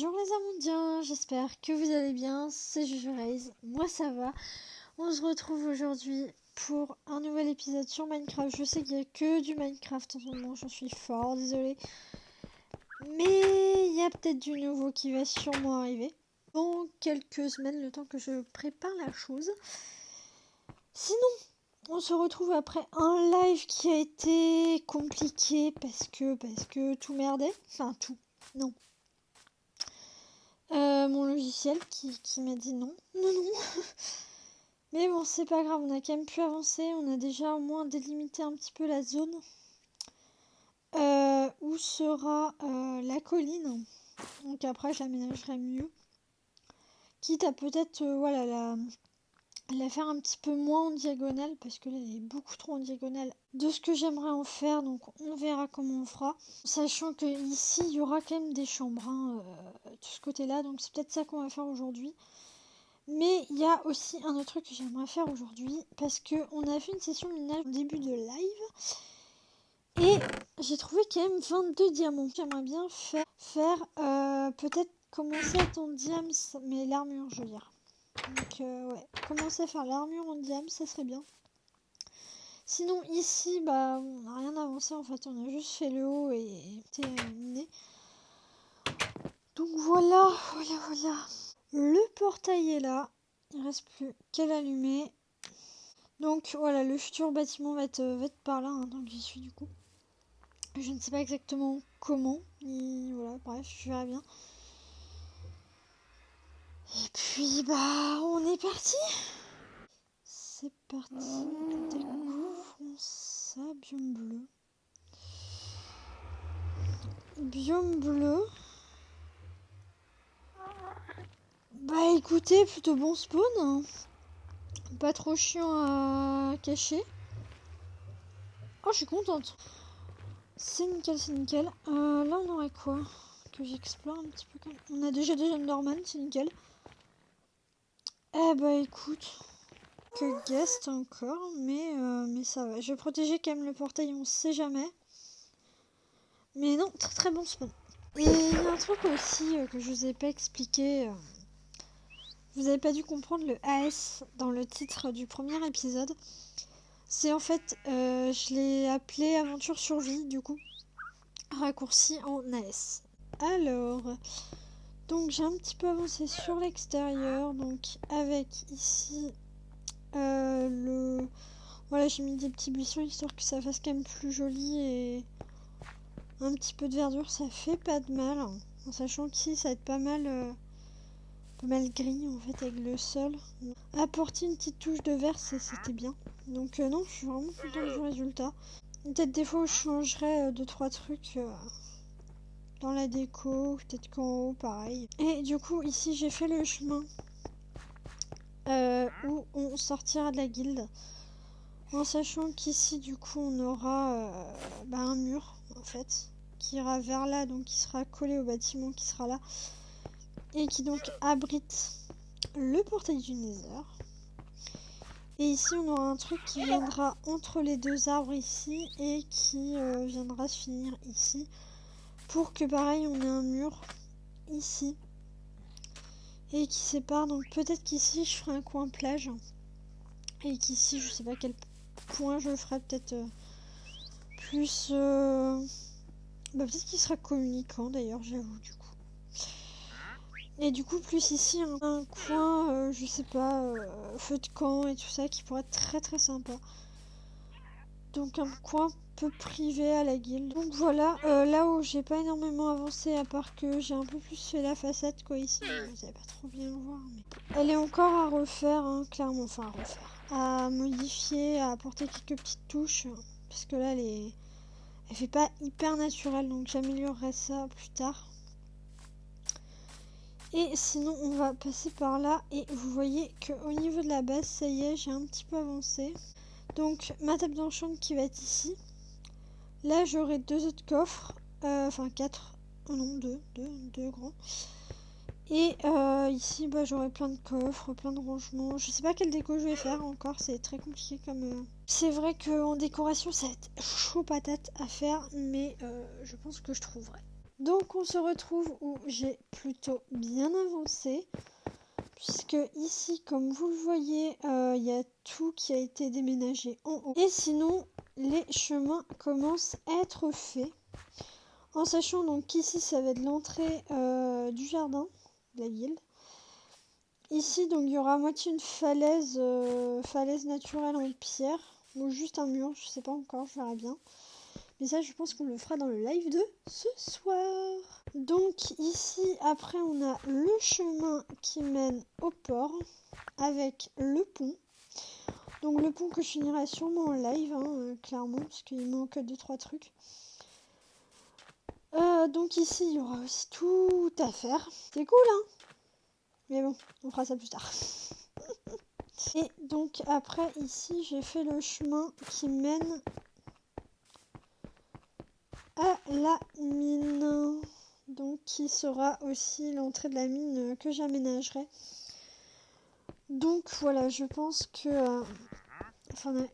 Bonjour les amondiens, j'espère que vous allez bien, c'est JujuRaise, moi ça va. On se retrouve aujourd'hui pour un nouvel épisode sur Minecraft. Je sais qu'il n'y a que du Minecraft en ce moment, j'en suis fort désolée. Mais il y a peut-être du nouveau qui va sûrement arriver dans quelques semaines, le temps que je prépare la chose. Sinon, on se retrouve après un live qui a été compliqué parce que tout merdait. Enfin tout, non. Mon logiciel qui m'a dit non. Mais bon, c'est pas grave, on a quand même pu avancer. On a déjà au moins délimité un petit peu la zone où sera la colline. Donc après, je l'aménagerai mieux. Quitte à peut-être la faire un petit peu moins en diagonale, parce que là, elle est beaucoup trop en diagonale de ce que j'aimerais en faire. Donc on verra comment on fera. Sachant que ici, il y aura quand même des chambres de ce côté-là. Donc c'est peut-être ça qu'on va faire aujourd'hui. Mais il y a aussi un autre truc que j'aimerais faire aujourd'hui, parce qu'on a fait une session minage au début de live, et j'ai trouvé quand même 22 diamants. J'aimerais bien faire peut-être commencer à ton diams, mais l'armure je veux dire. Donc ouais, commencer à faire l'armure en diams, ça serait bien. Sinon ici, bah on n'a rien avancé en fait, on a juste fait le haut et terminé. Donc voilà. Le portail est là, il ne reste plus qu'à l'allumer. Donc voilà, le futur bâtiment va être par là, hein, donc j'y suis du coup. Je ne sais pas exactement comment, mais voilà, bref, je verrai bien. Et puis bah, on est parti. C'est parti, découvrons ça, biome bleu. Biome bleu. Bah écoutez, plutôt bon spawn, hein. Pas trop chiant à cacher. Oh, je suis contente. C'est nickel. Là, on aurait quoi que j'explore un petit peu comme... On a déjà des Enderman, c'est nickel. Eh bah écoute, que guest encore, mais ça va. Je vais protéger quand même le portail, on sait jamais. Mais non, très bon spawn. Et il y a un truc aussi que je vous ai pas expliqué. Vous avez pas dû comprendre le AS dans le titre du premier épisode. C'est en fait, je l'ai appelé Aventure Survie du coup. Raccourci en AS. Alors, donc j'ai un petit peu avancé sur l'extérieur, donc avec ici voilà, j'ai mis des petits buissons histoire que ça fasse quand même plus joli et un petit peu de verdure, ça fait pas de mal. En sachant qu'ici ça va être pas mal gris en fait avec le sol. Apporter une petite touche de vert, c'était bien. Donc non, je suis vraiment contente du résultat. Peut-être des fois où je changerais 2-3 trucs dans la déco, peut-être qu'en haut pareil. Et du coup ici j'ai fait le chemin où on sortira de la guilde. En sachant qu'ici du coup on aura un mur en fait qui ira vers là, donc qui sera collé au bâtiment qui sera là et qui donc abrite le portail du Nether. Et ici on aura un truc qui viendra entre les deux arbres ici et qui viendra se finir ici pour que pareil on ait un mur ici et qui sépare. Donc peut-être qu'ici je ferai un coin plage et qu'ici je sais pas quel point je ferai, peut-être plus peut-être qu'il sera communicant d'ailleurs, j'avoue du coup. Et du coup plus ici un coin je sais pas feu de camp et tout ça qui pourrait être très sympa. Donc un coin peu privé à la guilde. Donc voilà, là où j'ai pas énormément avancé à part que j'ai un peu plus fait la façade quoi ici. Vous allez pas trop bien le voir mais elle est encore à refaire hein, clairement, enfin à refaire. À modifier, à apporter quelques petites touches. Parce que là elle fait pas hyper naturelle, donc j'améliorerai ça plus tard. Et sinon on va passer par là et vous voyez qu'au niveau de la base, ça y est, j'ai un petit peu avancé. Donc ma table d'enchant qui va être ici. Là j'aurai 2 autres coffres, enfin 4, oh non 2 grands. Et ici j'aurai plein de coffres, plein de rangements. Je sais pas quelle déco je vais faire encore, c'est très compliqué comme... C'est vrai qu'en décoration ça va être chaud patate à faire, mais je pense que je trouverai. Donc on se retrouve où j'ai plutôt bien avancé. Puisque ici, comme vous le voyez, il y a tout qui a été déménagé en haut. Et sinon, les chemins commencent à être faits. En sachant donc qu'ici, ça va être l'entrée du jardin de la ville. Ici, donc, il y aura à moitié une falaise, falaise naturelle en pierre. Ou juste un mur, je sais pas encore, je verrai bien. Mais ça, je pense qu'on le fera dans le live de ce soir. Donc ici, après, on a le chemin qui mène au port avec le pont. Donc le pont que je finirai sûrement en live, hein, clairement, parce qu'il manque 2-3 trucs. Donc ici, il y aura aussi tout à faire. C'est cool, hein? Mais bon, on fera ça plus tard. Et donc après, ici, j'ai fait le chemin qui mène à la mine. Donc qui sera aussi l'entrée de la mine que j'aménagerai. Donc voilà, je pense que... Enfin, on a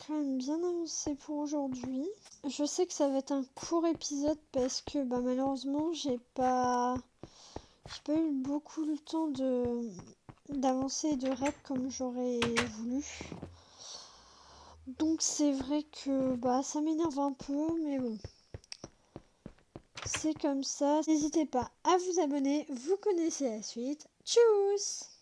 quand même bien avancé pour aujourd'hui. Je sais que ça va être un court épisode parce que malheureusement j'ai pas eu beaucoup le temps d'avancer et de rep comme j'aurais voulu. Donc c'est vrai que ça m'énerve un peu, mais bon. C'est comme ça. N'hésitez pas à vous abonner, vous connaissez la suite. Tchuss!